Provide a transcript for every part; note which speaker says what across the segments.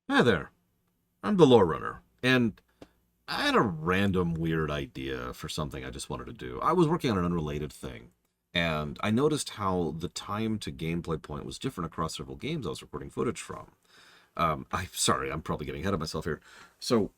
Speaker 1: Hi there, I'm the lore runner, and I had a random weird idea for something I just wanted to do. I was working on an unrelated thing, and I noticed how the time to gameplay point was different across several games I was recording footage from. I'm probably getting ahead of myself here. So,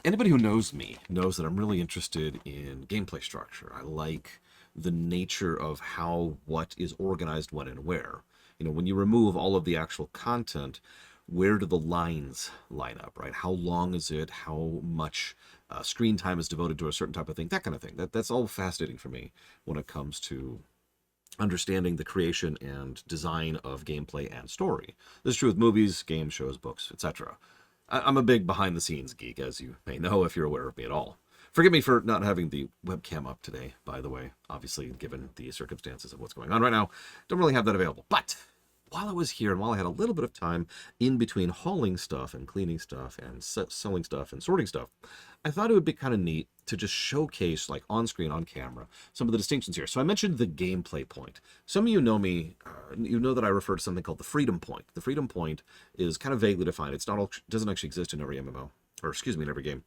Speaker 1: anybody who knows me knows that I'm really interested in gameplay structure. I like the nature of how what is organized when and where. When you remove all of the actual content, where do the lines line up, right? How long is it? How much screen time is devoted to a certain type of thing? That kind of thing. That's all fascinating for me when it comes to understanding the creation and design of gameplay and story. This is true with movies, games, shows, books, etc. I'm a big behind the scenes geek, as you may know if you're aware of me at all. Forgive me for not having the webcam up today, by the way. Obviously, given the circumstances of what's going on right now, don't really have that available. But while I was here and while I had a little bit of time in between hauling stuff and cleaning stuff and selling stuff and sorting stuff, I thought it would be kind of neat to just showcase, like on screen, on camera, some of the distinctions here. So I mentioned the gameplay point. Some of you know me, you know that I refer to something called the freedom point. The freedom point is kind of vaguely defined. It's not all, doesn't actually exist in every MMO, or excuse me, in every game.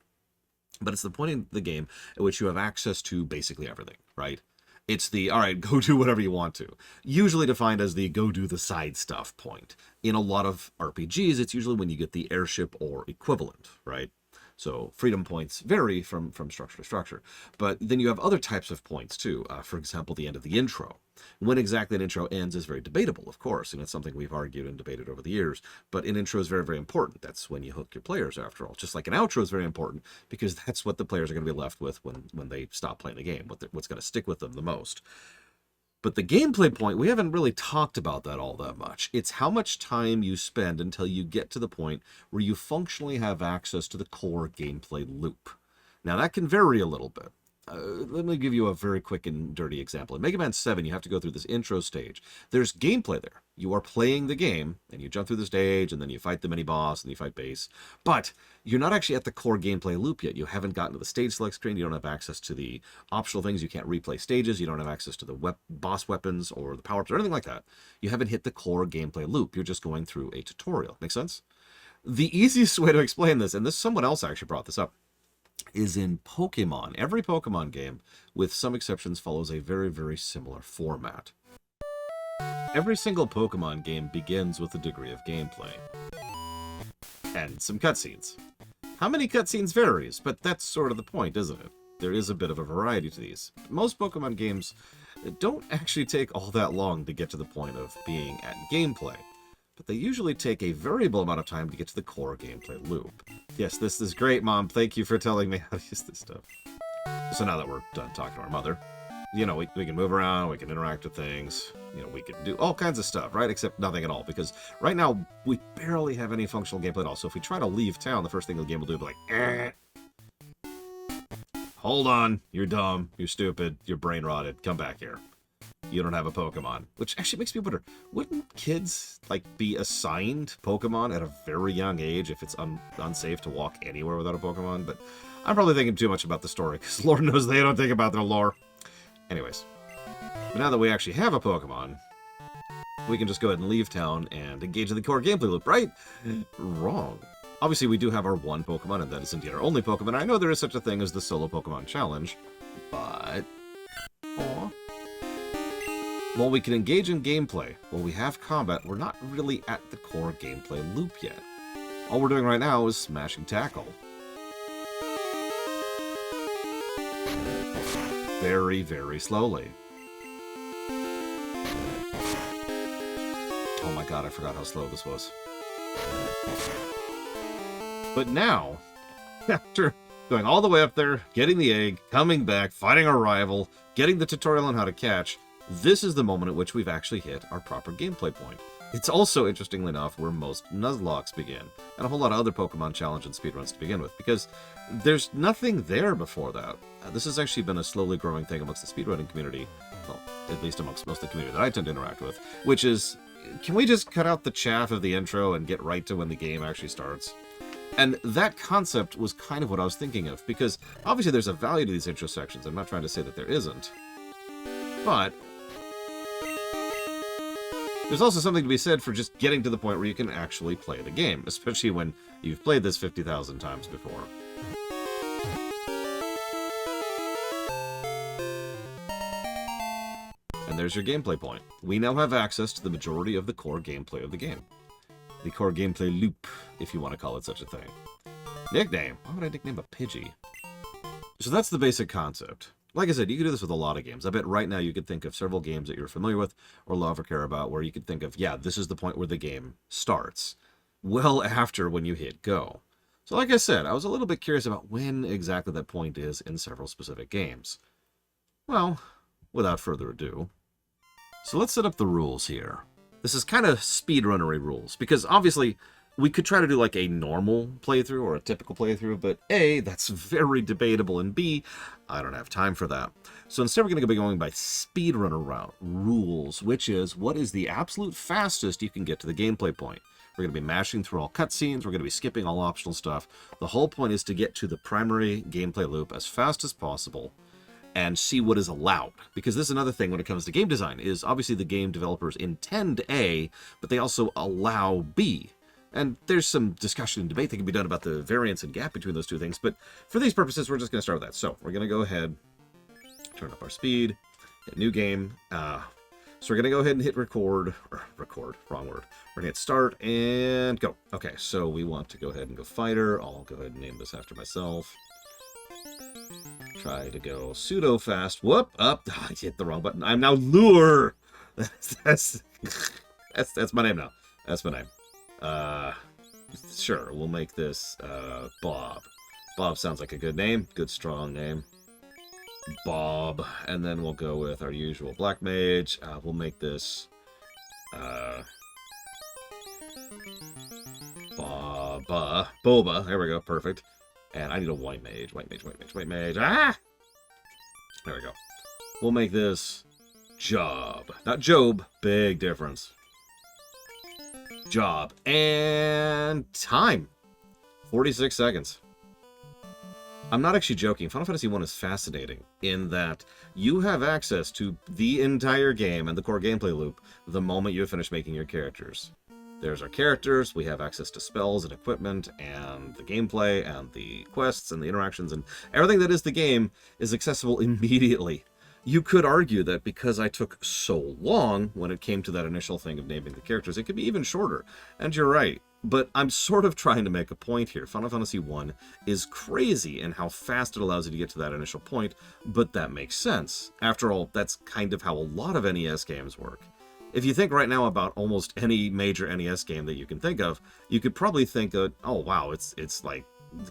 Speaker 1: But it's the point in the game at which you have access to basically everything, right? It's the, all right, go do whatever you want to. Usually defined as the go do the side stuff point. In a lot of RPGs, it's usually when you get the airship or equivalent, right? So freedom points vary from structure to structure. But then you have other types of points too. For example, the end of the intro. When exactly an intro ends is very debatable, of course, and it's something we've argued and debated over the years. But an intro is very, very important. That's when you hook your players, after all. Just like an outro is very important because that's what the players are going to be left with when they stop playing the game, what's going to stick with them the most. But the gameplay point, we haven't really talked about that all that much. It's how much time you spend until you get to the point where you functionally have access to the core gameplay loop. Now, that can vary a little bit. Let me give you a very quick and dirty example. In Mega Man 7, you have to go through this intro stage. There's gameplay there. You are playing the game, and you jump through the stage, and then you fight the mini-boss, and you fight base. But you're not actually at the core gameplay loop yet. You haven't gotten to the stage select screen. You don't have access to the optional things. You can't replay stages. You don't have access to the boss weapons or the power-ups or anything like that. You haven't hit the core gameplay loop. You're just going through a tutorial. Make sense? The easiest way to explain this, and this someone else actually brought this up, is in Pokemon. Every Pokemon game, with some exceptions, follows a very, very similar format. Every single Pokemon game begins with a degree of gameplay. And some cutscenes. How many cutscenes varies, but that's sort of the point, isn't it? There is a bit of a variety to these. Most Pokemon games don't actually take all that long to get to the point of being at gameplay, but they usually take a variable amount of time to get to the core gameplay loop. Yes, this is great, Mom. Thank you for telling me how to use this stuff. So now that we're done talking to our mother, we can move around, we can interact with things, we can do all kinds of stuff, right? Except nothing at all, because right now, we barely have any functional gameplay at all. So if we try to leave town, the first thing the game will do will be like, hold on, you're dumb, you're stupid, you're brain rotted, come back here. You don't have a Pokemon. Which actually makes me wonder, wouldn't kids, be assigned Pokemon at a very young age if it's unsafe to walk anywhere without a Pokemon? But I'm probably thinking too much about the story, because Lord knows they don't think about their lore. Anyways, but now that we actually have a Pokemon, we can just go ahead and leave town and engage in the core gameplay loop, right? Wrong. Obviously, we do have our one Pokemon, and that is indeed our only Pokemon. I know there is such a thing as the Solo Pokemon Challenge, but... Aww. While we can engage in gameplay, while we have combat, we're not really at the core gameplay loop yet. All we're doing right now is smashing tackle. Very, very slowly. Oh my god, I forgot how slow this was. But now, after going all the way up there, getting the egg, coming back, fighting our rival, getting the tutorial on how to catch, this is the moment at which we've actually hit our proper gameplay point. It's also, interestingly enough, where most Nuzlockes begin, and a whole lot of other Pokemon Challenge and speedruns to begin with, because there's nothing there before that. This has actually been a slowly growing thing amongst the speedrunning community, well, at least amongst most of the community that I tend to interact with, which is, can we just cut out the chaff of the intro and get right to when the game actually starts? And that concept was kind of what I was thinking of, because obviously there's a value to these intro sections. I'm not trying to say that there isn't, but There's also something to be said for just getting to the point where you can actually play the game, especially when you've played this 50,000 times before. And there's your gameplay point. We now have access to the majority of the core gameplay of the game. The core gameplay loop, if you want to call it such a thing. Nickname. Why would I nickname a Pidgey? So that's the basic concept. Like I said, you could do this with a lot of games. I bet right now you could think of several games that you're familiar with or love or care about where you could think of, yeah, this is the point where the game starts. Well after when you hit go. So like I said, I was a little bit curious about when exactly that point is in several specific games. Well, without further ado. So let's set up the rules here. This is kind of speedrunnery rules, because obviously we could try to do like a normal playthrough or a typical playthrough, but A, that's very debatable, and B, I don't have time for that. So instead we're going to be going by speedrunner route rules, which is what is the absolute fastest you can get to the gameplay point. We're going to be mashing through all cutscenes, we're going to be skipping all optional stuff. The whole point is to get to the primary gameplay loop as fast as possible and see what is allowed. Because this is another thing when it comes to game design, is obviously the game developers intend A, but they also allow B. And there's some discussion and debate that can be done about the variance and gap between those two things, but for these purposes, we're just going to start with that. So we're going to go ahead, turn up our speed, hit new game. So we're going to go ahead and hit record, wrong word. We're going to hit start and go. Okay, so we want to go ahead and go fighter. I'll go ahead and name this after myself. Try to go pseudo fast. Whoop, up. I hit the wrong button. I'm now Lure. That's my name now. That's my name. Sure, we'll make this Bob. Bob sounds like a good name. Good, strong name. Bob. And then we'll go with our usual black mage. We'll make this Boba. There we go. Perfect. And I need a white mage. White mage. Ah! There we go. We'll make this Job. Not Job. Big difference. Job. And time. 46 seconds. I'm not actually joking. Final Fantasy I is fascinating in that you have access to the entire game and the core gameplay loop the moment you have finished making your characters. There's our characters, we have access to spells and equipment and the gameplay and the quests and the interactions, and everything that is the game is accessible immediately. You could argue that because I took so long when it came to that initial thing of naming the characters, it could be even shorter. And you're right. But I'm sort of trying to make a point here. Final Fantasy I is crazy in how fast it allows you to get to that initial point, but that makes sense. After all, that's kind of how a lot of NES games work. If you think right now about almost any major NES game that you can think of, you could probably think that, oh wow, it's like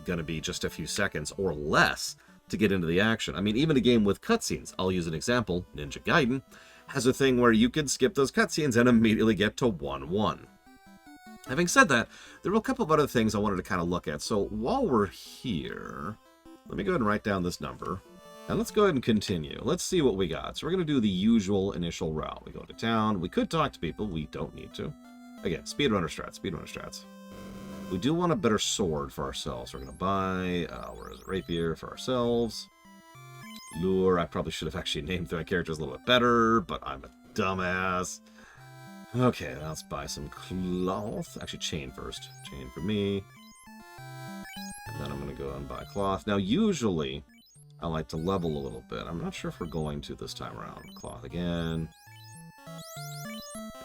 Speaker 1: going to be just a few seconds or less to get into the action. I mean, even a game with cutscenes, I'll use an example, Ninja Gaiden, has a thing where you can skip those cutscenes and immediately get to 1-1. Having said that, there were a couple of other things I wanted to kind of look at. So while we're here, let me go ahead and write down this number. And let's go ahead and continue. Let's see what we got. So we're going to do the usual initial route. We go to town. We could talk to people. We don't need to. Again, speedrunner strats. We do want a better sword for ourselves. We're going to buy, where is it? Rapier for ourselves. Lure. I probably should have actually named my characters a little bit better, but I'm a dumbass. Okay, let's buy some cloth. Actually, chain first. Chain for me. And then I'm going to go and buy cloth. Now, usually, I like to level a little bit. I'm not sure if we're going to this time around. Cloth again.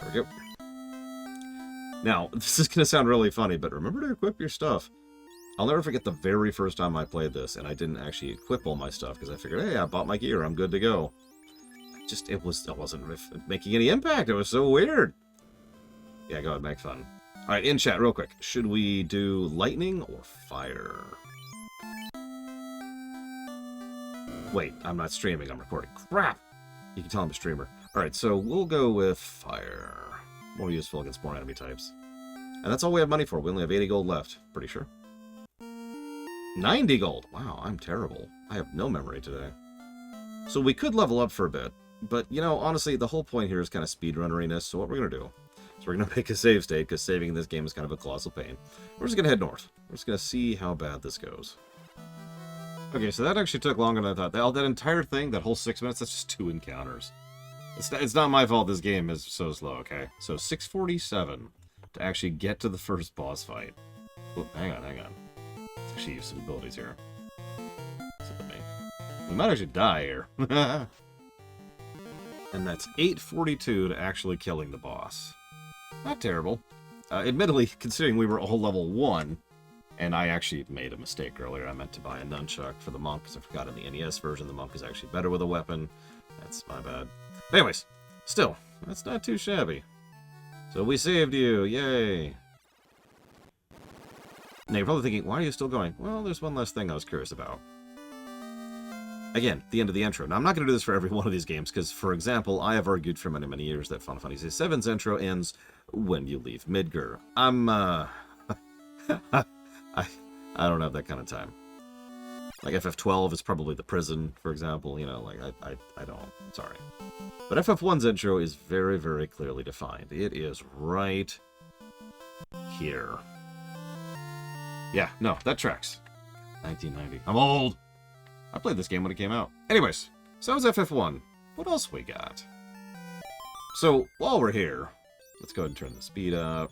Speaker 1: There we go. Now, this is going to sound really funny, but remember to equip your stuff. I'll never forget the very first time I played this, and I didn't actually equip all my stuff, because I figured, hey, I bought my gear, I'm good to go. It wasn't making any impact. It was so weird. Yeah, go ahead, make fun. Alright, in chat, real quick. Should we do lightning or fire? Wait, I'm not streaming, I'm recording. Crap! You can tell I'm a streamer. Alright, so we'll go with fire. More useful against more enemy types. And that's all we have money for. We only have 80 gold left, pretty sure. 90 gold! Wow, I'm terrible. I have no memory today. So we could level up for a bit. But, you know, honestly, the whole point here is kind of speedrunneriness, so what we're going to do is we're going to make a save state, because saving in this game is kind of a colossal pain. We're just going to head north. We're just going to see how bad this goes. Okay, so that actually took longer than I thought. That entire thing, that whole 6 minutes, that's just 2 encounters. It's not my fault this game is so slow, okay? So 647 to actually get to the first boss fight. Oh, hang on. Let's actually use some abilities here. We might actually die here. And that's 842 to actually killing the boss. Not terrible. Admittedly, considering we were all level 1, and I actually made a mistake earlier. I meant to buy a nunchuck for the monk, because I forgot in the NES version the monk is actually better with a weapon. That's my bad. Anyways, still, that's not too shabby. So we saved you, yay! Now you're probably thinking, why are you still going? Well, there's one last thing I was curious about. Again, the end of the intro. Now, I'm not going to do this for every one of these games, because, for example, I have argued for many, many years that Final Fantasy VII's intro ends when you leave Midgar. I don't have that kind of time. Like, FF12 is probably the prison, for example, you know, like, I don't. Sorry. But FF1's intro is very, very clearly defined. It is right here. Yeah, no, that tracks. 1990. I'm old! I played this game when it came out. Anyways, so is FF1. What else we got? So, while we're here, let's go ahead and turn the speed up.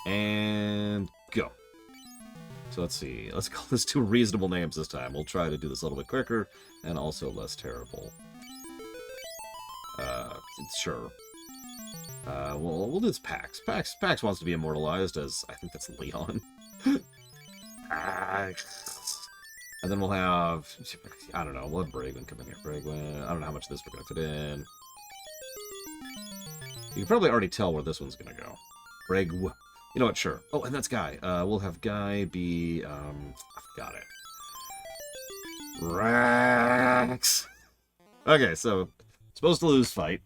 Speaker 1: And go. So let's see. Let's call this 2 reasonable names this time. We'll try to do this a little bit quicker and also less terrible. Sure. We'll do this Pax. Pax wants to be immortalized as, I think that's Leon. And then we'll have, I don't know, we'll have Bragwin come in here. Bragwin, I don't know how much of this we're going to fit in. You can probably already tell where this one's going to go. You know what, sure. Oh, and that's Guy. We'll have Guy be, I forgot it. Rax! Okay, so, supposed to lose fight.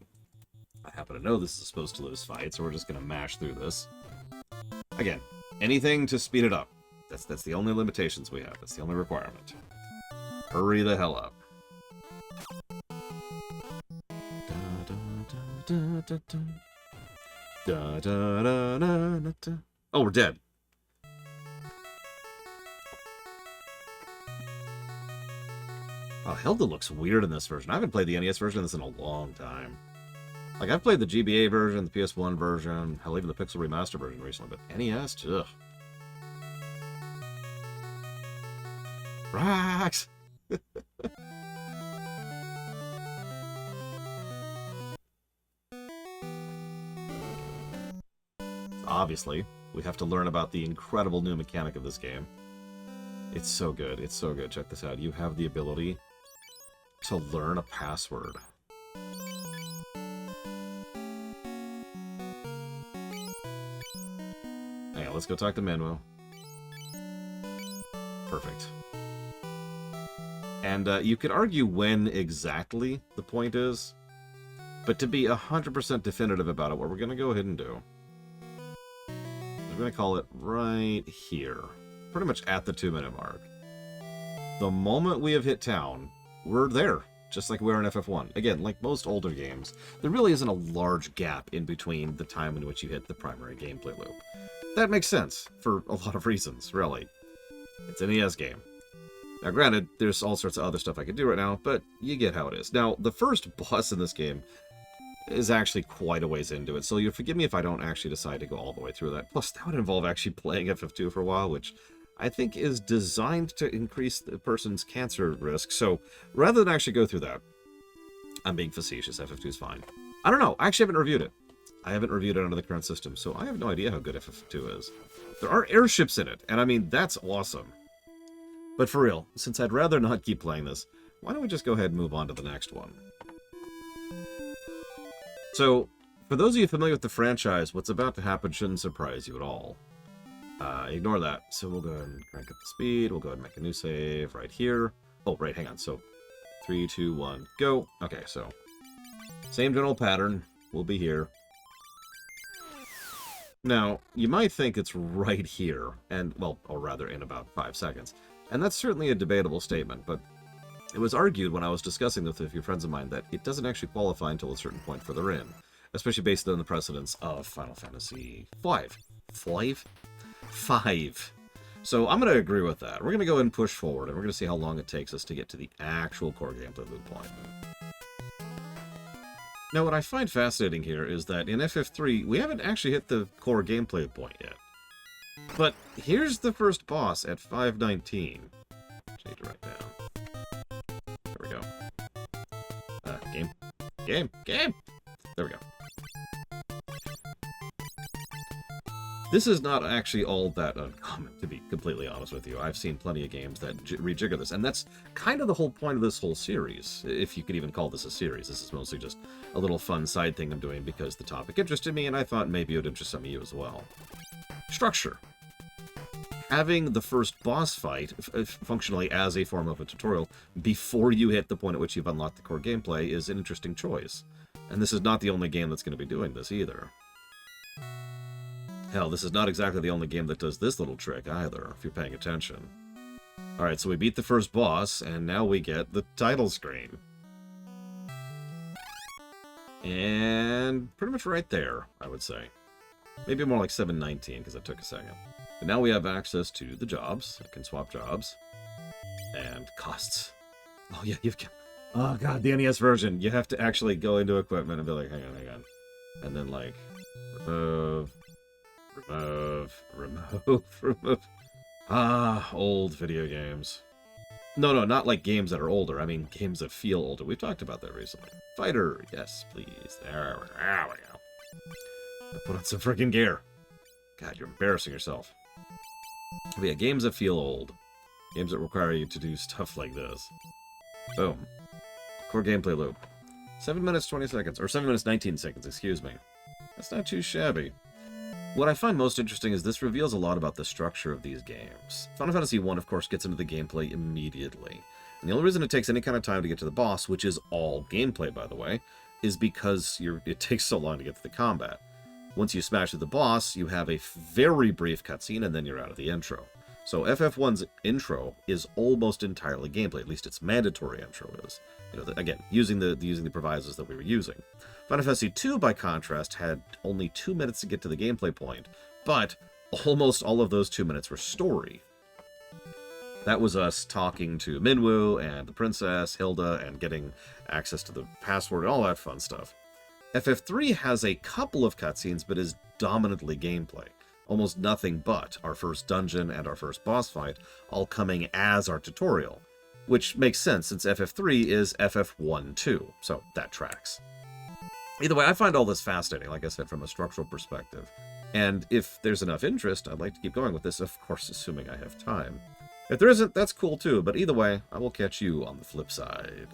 Speaker 1: I happen to know this is supposed to lose fight, so we're just going to mash through this. Again, anything to speed it up. That's the only limitations we have. That's the only requirement. Hurry the hell up. Oh, we're dead. Oh, Hilda looks weird in this version. I haven't played the NES version of this in a long time. Like, I've played the GBA version, the PS1 version, hell, even the Pixel Remaster version recently, but NES, ugh. Rax! Obviously, we have to learn about the incredible new mechanic of this game. It's so good. It's so good. Check this out. You have the ability to learn a password. Hang on, let's go talk to Manuel. Perfect. And you could argue when exactly the point is, but to be 100% definitive about it, what we're going to go ahead and do, we're going to call it right here, pretty much at the 2-minute mark. The moment we have hit town, we're there, just like we were in FF1. Again, like most older games, there really isn't a large gap in between the time in which you hit the primary gameplay loop. That makes sense, for a lot of reasons, really. It's an NES game. Now, granted, there's all sorts of other stuff I could do right now, but you get how it is. Now, the first boss in this game is actually quite a ways into it, so you'll forgive me if I don't actually decide to go all the way through that. Plus, that would involve actually playing FF2 for a while, which I think is designed to increase the person's cancer risk. So, rather than actually go through that, I'm being facetious, FF2 is fine. I don't know, I actually haven't reviewed it. I haven't reviewed it under the current system, so I have no idea how good FF2 is. There are airships in it, and I mean, that's awesome. But for real, since I'd rather not keep playing this, why don't we just go ahead and move on to the next one? So, for those of you familiar with the franchise, what's about to happen shouldn't surprise you at all. Ignore that. So we'll go ahead and crank up the speed. We'll go ahead and make a new save right here. Oh, right, hang on. So, 3, 2, 1, go. Okay, so, same general pattern. We'll be here. Now, you might think it's right here, and, well, or rather in about 5 seconds. And that's certainly a debatable statement, but it was argued when I was discussing this with a few friends of mine that it doesn't actually qualify until a certain point further in, especially based on the precedence of Final Fantasy V. Five. So I'm going to agree with that. We're going to go ahead and push forward, and we're going to see how long it takes us to get to the actual core gameplay loop point. Now, what I find fascinating here is that in FF3, we haven't actually hit the core gameplay point yet. But here's the first boss at 519. Change it right down. There we go. Game! There we go. This is not actually all that uncommon, to be completely honest with you. I've seen plenty of games that rejigger this, and that's kind of the whole point of this whole series, if you could even call this a series. This is mostly just a little fun side thing I'm doing because the topic interested me, and I thought maybe it would interest some of you as well. Structure. Having the first boss fight functionally as a form of a tutorial before you hit the point at which you've unlocked the core gameplay is an interesting choice. And this is not the only game that's going to be doing this either. Hell, this is not exactly the only game that does this little trick either, if you're paying attention. Alright, so we beat the first boss, and now we get the title screen. And pretty much right there, I would say. Maybe more like 719, because it took a second. But now we have access to the jobs. I can swap jobs. And costs. Oh yeah, oh god, the NES version. You have to actually go into equipment and be like, hang on. And then like, remove. Ah, old video games. No, not like games that are older. I mean games that feel older. We've talked about that recently. Fighter, yes, please. There we go. Put on some freaking gear. God, you're embarrassing yourself. But yeah, games that feel old. Games that require you to do stuff like this. Boom. Core gameplay loop. 7 minutes 20 seconds. Or 7 minutes 19 seconds, excuse me. That's not too shabby. What I find most interesting is this reveals a lot about the structure of these games. Final Fantasy I, of course, gets into the gameplay immediately. And the only reason it takes any kind of time to get to the boss, which is all gameplay, by the way, is because it takes so long to get to the combat. Once you smash through the boss, you have a very brief cutscene, and then you're out of the intro. So FF1's intro is almost entirely gameplay, at least its mandatory intro is. You know, again, using the provisos that we were using. Final Fantasy II, by contrast, had only 2 minutes to get to the gameplay point, but almost all of those 2 minutes were story. That was us talking to Minwu and the princess, Hilda, and getting access to the password and all that fun stuff. FF3 has a couple of cutscenes, but is dominantly gameplay. Almost nothing but our first dungeon and our first boss fight, all coming as our tutorial. Which makes sense, since FF3 is FF1 too, so that tracks. Either way, I find all this fascinating, like I said, from a structural perspective. And if there's enough interest, I'd like to keep going with this, of course, assuming I have time. If there isn't, that's cool too, but either way, I will catch you on the flip side.